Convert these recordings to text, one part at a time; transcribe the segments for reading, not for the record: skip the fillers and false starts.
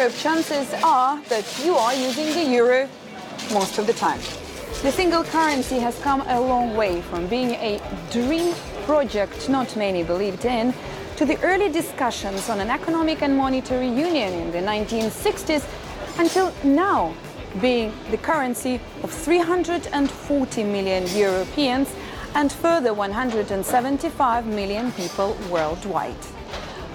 Europe, chances are that you are using the euro most of the time. The single currency has come a long way from being a dream project not many believed in to the early discussions on an economic and monetary union in the 1960s until now being the currency of 340 million Europeans and further 175 million people worldwide.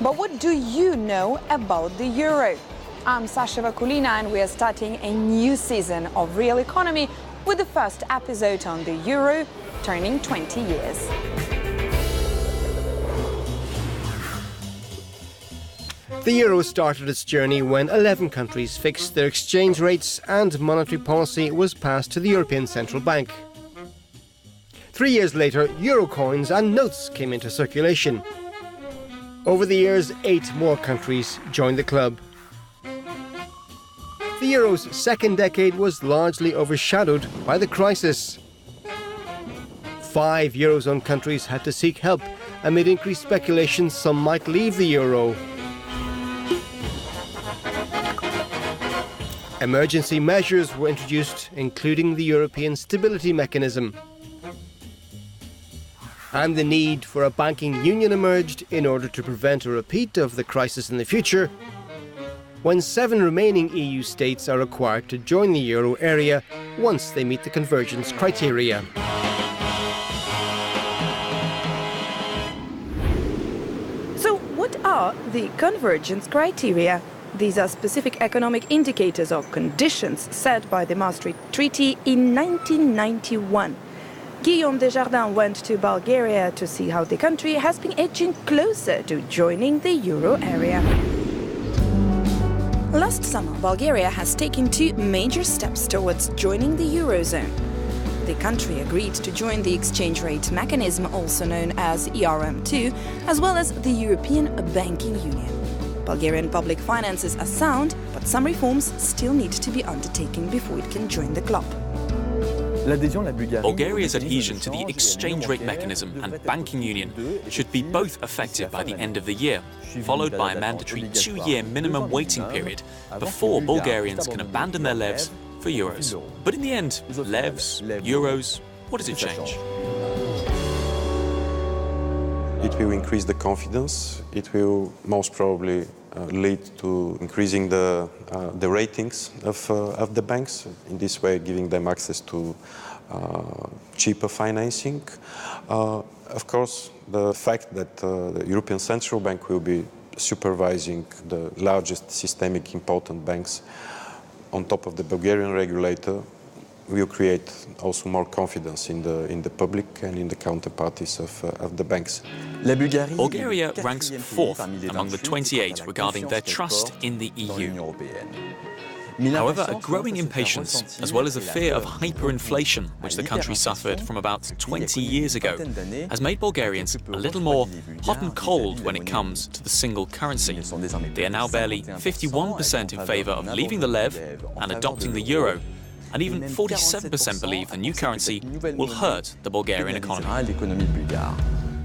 But what do you know about the euro? I'm Sasha Vakulina and we are starting a new season of Real Economy with the first episode on the euro turning 20 years. The euro started its journey when 11 countries fixed their exchange rates and monetary policy was passed to the European Central Bank. 3 years later, euro coins and notes came into circulation. Over the years, 8 more countries joined the club. The euro's second decade was largely overshadowed by the crisis. 5 eurozone countries had to seek help amid increased speculation some might leave the euro. Emergency measures were introduced, including the European Stability Mechanism. And the need for a banking union emerged in order to prevent a repeat of the crisis in the future, when 7 remaining EU states are required to join the euro area once they meet the convergence criteria. So what are the convergence criteria? These are specific economic indicators or conditions set by the Maastricht Treaty in 1991. Guillaume Desjardins went to Bulgaria to see how the country has been edging closer to joining the euro area. Last summer, Bulgaria has taken 2 major steps towards joining the eurozone. The country agreed to join the exchange rate mechanism, also known as ERM2, as well as the European Banking Union. Bulgarian public finances are sound, but some reforms still need to be undertaken before it can join the club. Bulgaria's adhesion to the exchange rate mechanism and banking union should be both effective by the end of the year, followed by a mandatory 2-year minimum waiting period before Bulgarians can abandon their levs for euros. But in the end, levs, euros, what does it change? It will increase the confidence. It will most probably lead to increasing the ratings of the banks, in this way giving them access to cheaper financing. Of course, the fact that the European Central Bank will be supervising the largest systemic important banks on top of the Bulgarian regulator will create also more confidence in the public and in the counterparties of the banks. Bulgaria ranks 4th among the 28 regarding their trust in the EU. However, a growing impatience, as well as a fear of hyperinflation, which the country suffered from about 20 years ago, has made Bulgarians a little more hot and cold when it comes to the single currency. They are now barely 51% in favour of leaving the lev and adopting the euro, and even 47% believe the new currency will hurt the Bulgarian economy.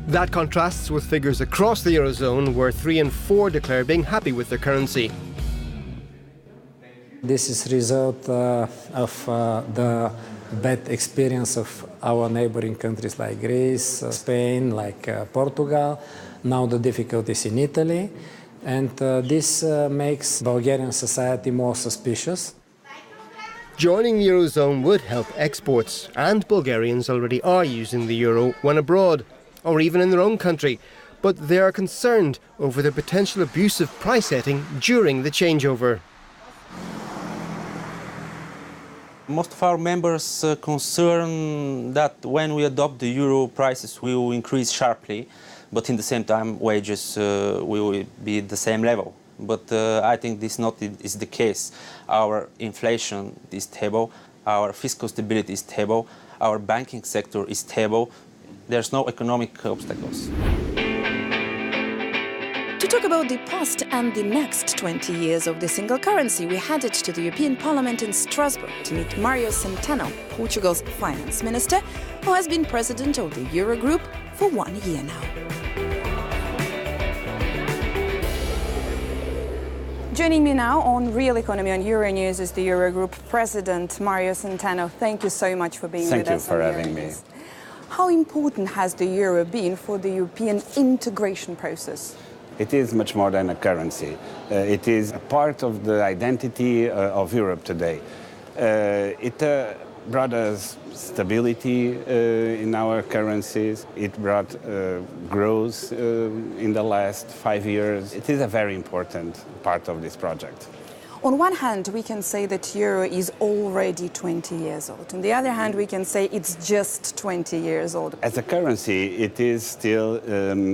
That contrasts with figures across the eurozone, where 3 and 4 declare being happy with their currency. This is a result of the bad experience of our neighboring countries like Greece, Spain, like Portugal, now the difficulties in Italy, and this makes Bulgarian society more suspicious. Joining the eurozone would help exports, and Bulgarians already are using the euro when abroad, or even in their own country, but they are concerned over the potential abuse of price setting during the changeover. Most of our members concern that when we adopt the euro, prices will increase sharply, but in the same time wages will be at the same level. But I think this not is the case. Our inflation is stable, our fiscal stability is stable, our banking sector is stable. There's no economic obstacles. To talk about the past and the next 20 years of the single currency, we headed to the European Parliament in Strasbourg to meet Mário Centeno, Portugal's finance minister, who has been president of the Eurogroup for 1 year now. Joining me now on Real Economy on Euronews is the Eurogroup President, Mario Centeno. Thank you so much for being with us. Thank you for having me. How important has the euro been for the European integration process? It is much more than a currency. It is a part of the identity of Europe today. It brought us stability in our currencies. It brought growth in the last 5 years. It is a very important part of this project. On one hand, we can say that euro is already 20 years old. On the other hand, we can say it's just 20 years old. As a currency, it is still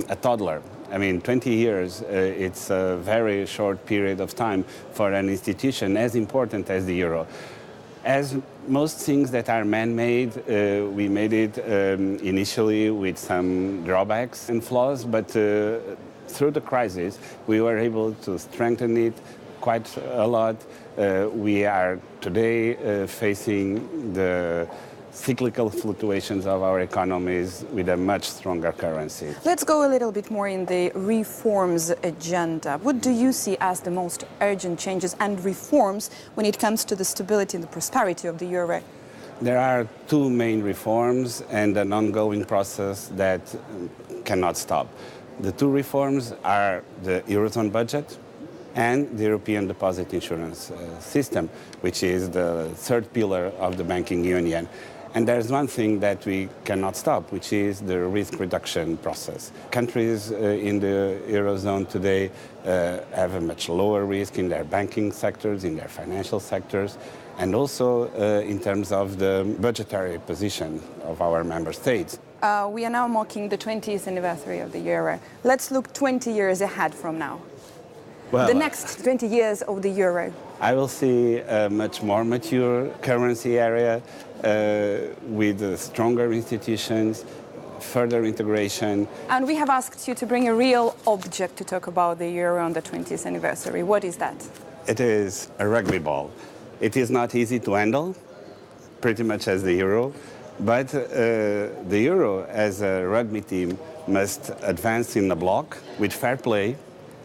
a toddler. I mean, 20 years, it's a very short period of time for an institution as important as the euro. As most things that are man-made, we made it initially with some drawbacks and flaws, but through the crisis, we were able to strengthen it quite a lot. We are today facing the cyclical fluctuations of our economies with a much stronger currency. Let's go a little bit more in the reforms agenda. What do you see as the most urgent changes and reforms when it comes to the stability and the prosperity of the euro? There are two main reforms and an ongoing process that cannot stop. The two reforms are the Eurozone budget and the European Deposit Insurance System, which is the third pillar of the banking union. And there's one thing that we cannot stop, which is the risk reduction process. Countries in the Eurozone today have a much lower risk in their banking sectors, in their financial sectors, and also in terms of the budgetary position of our member states. We are now marking the 20th anniversary of the euro. Let's look 20 years ahead from now. Well, the next 20 years of the euro. I will see a much more mature currency area with stronger institutions, further integration. And we have asked you to bring a real object to talk about the euro on the 20th anniversary. What is that? It is a rugby ball. It is not easy to handle, pretty much as the euro, but the euro as a rugby team must advance in the block with fair play,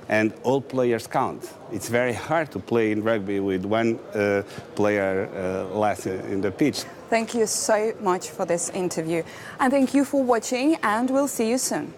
and all players count. It's very hard to play in rugby with one player less in the pitch. Thank you so much for this interview. And thank you for watching, and we'll see you soon.